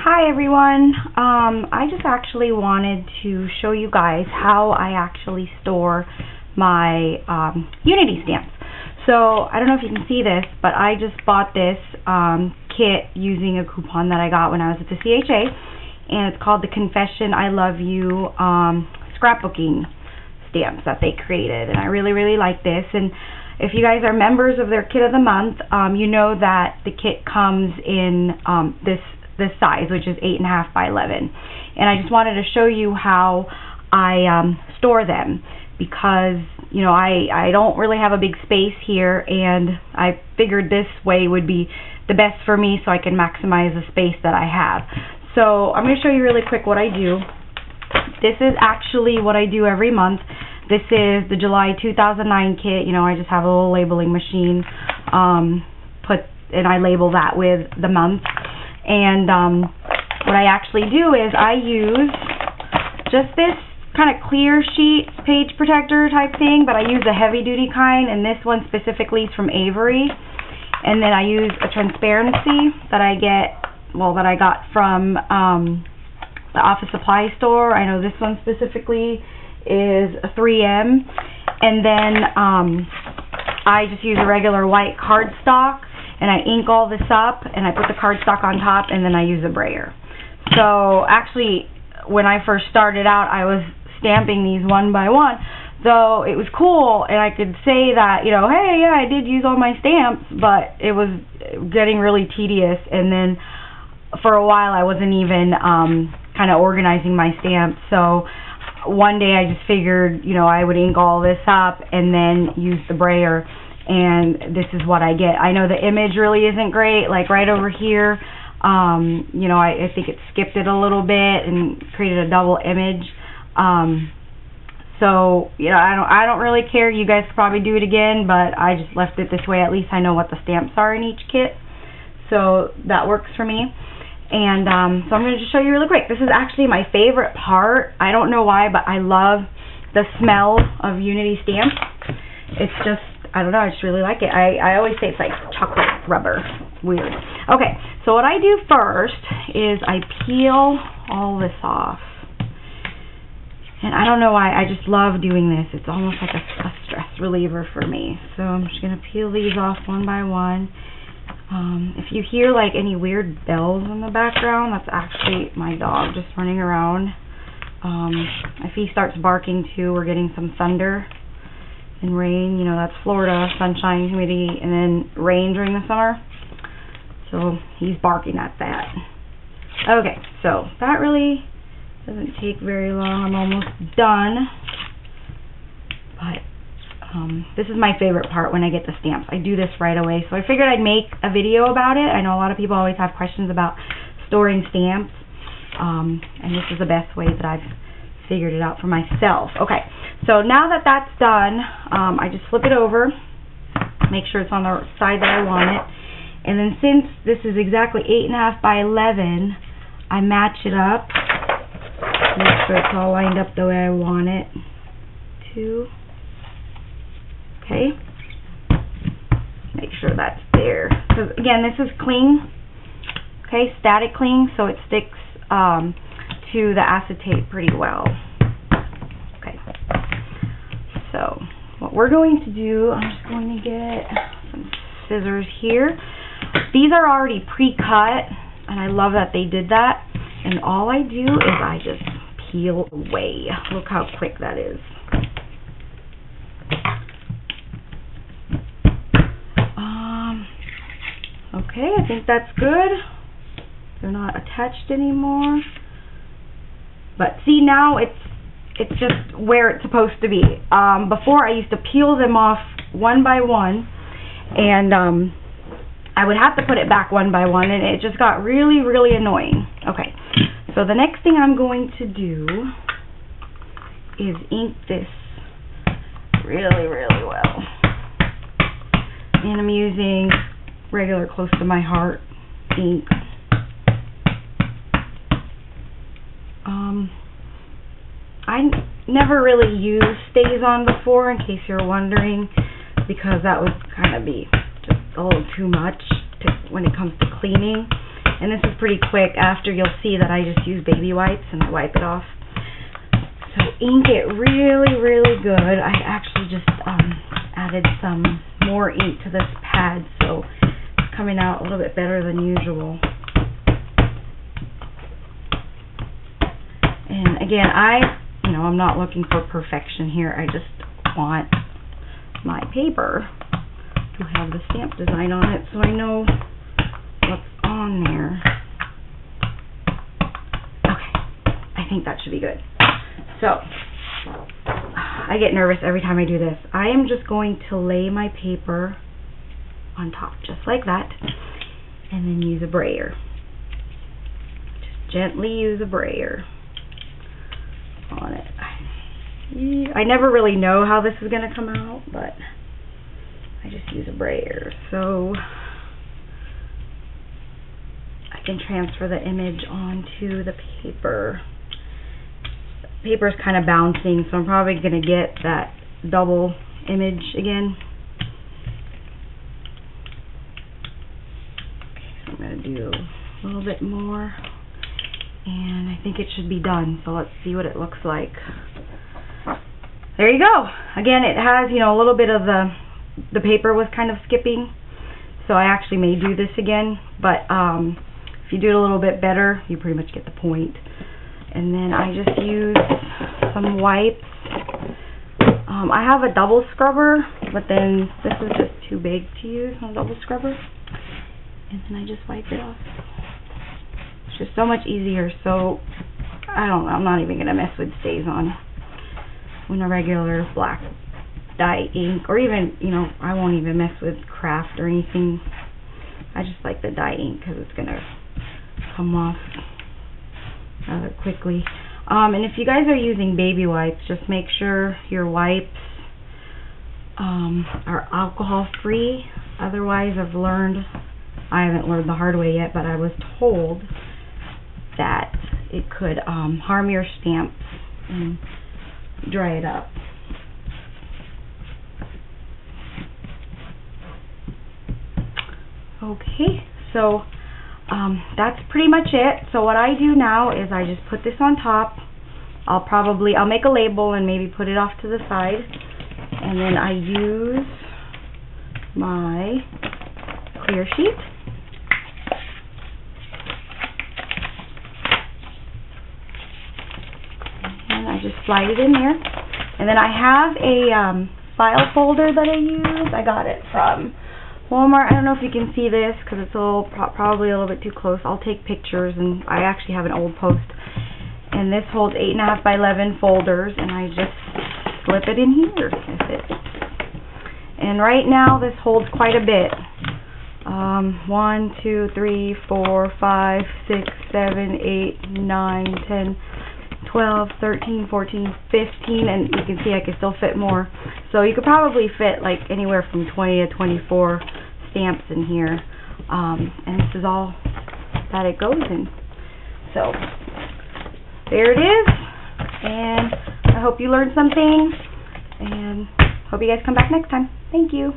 Hi everyone. I just actually wanted to show you guys how I actually store my Unity stamps. So I don't know if you can see this, but I just bought this kit using a coupon that I got when I was at the CHA, and it's called the Confession I Love You scrapbooking stamps that they created, and I really like this. And if you guys are members of their kit of the month, you know that the kit comes in this size, which is 8.5 by 11, and I just wanted to show you how I store them, because you know I don't really have a big space here, and I figured this way would be the best for me so I can maximize the space that I have. So I'm going to show you really quick what I do. This is actually what I do every month. This is the July 2009 kit. You know, I just have a little labeling machine, and I label that with the month. And what I actually do is I use just this kind of clear sheet page protector type thing, but I use the heavy duty kind, and this one specifically is from Avery. And then I use a transparency that I got from the office supply store. I know this one specifically is a 3M. And then I just use a regular white cardstock, and I ink all this up, and I put the cardstock on top, and then I use a brayer. So actually, when I first started out, I was stamping these one by one, though it was cool, and I could say that, you know, hey, yeah, I did use all my stamps, but it was getting really tedious. And then for a while, I wasn't even kind of organizing my stamps. So one day I just figured, you know, I would ink all this up and then use the brayer, and this is what I get. I know the image really isn't great, like right over here, you know, I think it skipped it a little bit and created a double image. So, you know, I don't really care. You guys could probably do it again, but I just left it this way. At least I know what the stamps are in each kit, so that works for me. And so I'm going to just show you really quick. This is actually my favorite part. I don't know why, but I love the smell of Unity stamps. It's just, I don't know, I just really like it. I always say it's like chocolate rubber. Weird. Okay, so what I do first is I peel all this off. And I don't know why, I just love doing this. It's almost like a stress reliever for me. So I'm just going to peel these off one by one. If you hear like any weird bells in the background, that's actually my dog just running around. If he starts barking too, we're getting some thunder and rain. You know, that's Florida, sunshine, humidity, and then rain during the summer. So he's barking at that. Okay, so that really doesn't take very long. I'm almost done. But this is my favorite part when I get the stamps. I do this right away. So I figured I'd make a video about it. I know a lot of people always have questions about storing stamps. And this is the best way that I've figured it out for myself. Okay, so now that that's done, I just flip it over, make sure it's on the side that I want it. And then since this is exactly 8.5 by 11, I match it up. Make sure it's all lined up the way I want it to. Okay. Make sure that's there. Because again, this is cling. Okay, static cling, so it sticks to the acetate pretty well. Okay. So what we're going to do, I'm just going to get some scissors here. These are already pre-cut, and I love that they did that. And all I do is I just peel away. Look how quick that is. Okay, I think that's good. They're not attached anymore. But see, now it's just where it's supposed to be. Before I used to peel them off one by one, and I would have to put it back one by one, and it just got really annoying. Okay, so the next thing I'm going to do is ink this really well. And I'm using regular close to my heart ink. I never really used StazOn before, in case you're wondering, because that would kind of be just a little too much when it comes to cleaning. And this is pretty quick. After, you'll see that I just use baby wipes and wipe it off. So ink it really, really good. I actually just added some more ink to this pad, so it's coming out a little bit better than usual. And again, I'm not looking for perfection here. I just want my paper to have the stamp design on it so I know what's on there. Okay, I think that should be good. So, I get nervous every time I do this. I am just going to lay my paper on top, just like that, and then use a brayer. Just gently use a brayer on it. I never really know how this is going to come out, but I just use a brayer. So I can transfer the image onto the paper. The paper is kind of bouncing, so I'm probably going to get that double image again. So I'm going to do a little bit more, and I think it should be done. So let's see what it looks like. There you go. Again, it has, a little bit of the paper was kind of skipping, so I actually may do this again, but if you do it a little bit better, you pretty much get the point. And then I just use some wipes. I have a double scrubber, but then this is just too big to use on a double scrubber, and then I just wipe it off. It's just so much easier. So I don't know, I'm not even going to mess with stays on when a regular black dye ink, or even, I won't even mess with craft or anything. I just like the dye ink because it's going to come off rather quickly. And if you guys are using baby wipes, just make sure your wipes are alcohol free. Otherwise, I haven't learned the hard way yet, but I was told that it could harm your stamps and dry it up. Okay, so that's pretty much it. So what I do now is I just put this on top. I'll make a label and maybe put it off to the side, and then I use my clear sheet. And I just slide it in there. And then I have a file folder that I use. I got it from Walmart. I don't know if you can see this because it's probably a little bit too close. I'll take pictures, and I actually have an old post. And this holds 8.5 by 11 folders, and I just slip it in here. And right now this holds quite a bit. 1, 2, 3, 4, 5, 6, 7, 8, 9, 10, 12, 13, 14, 15, and you can see I can still fit more. So you could probably fit like anywhere from 20 to 24 stamps in here. And this is all that it goes in. So there it is. And I hope you learned something, and hope you guys come back next time. Thank you.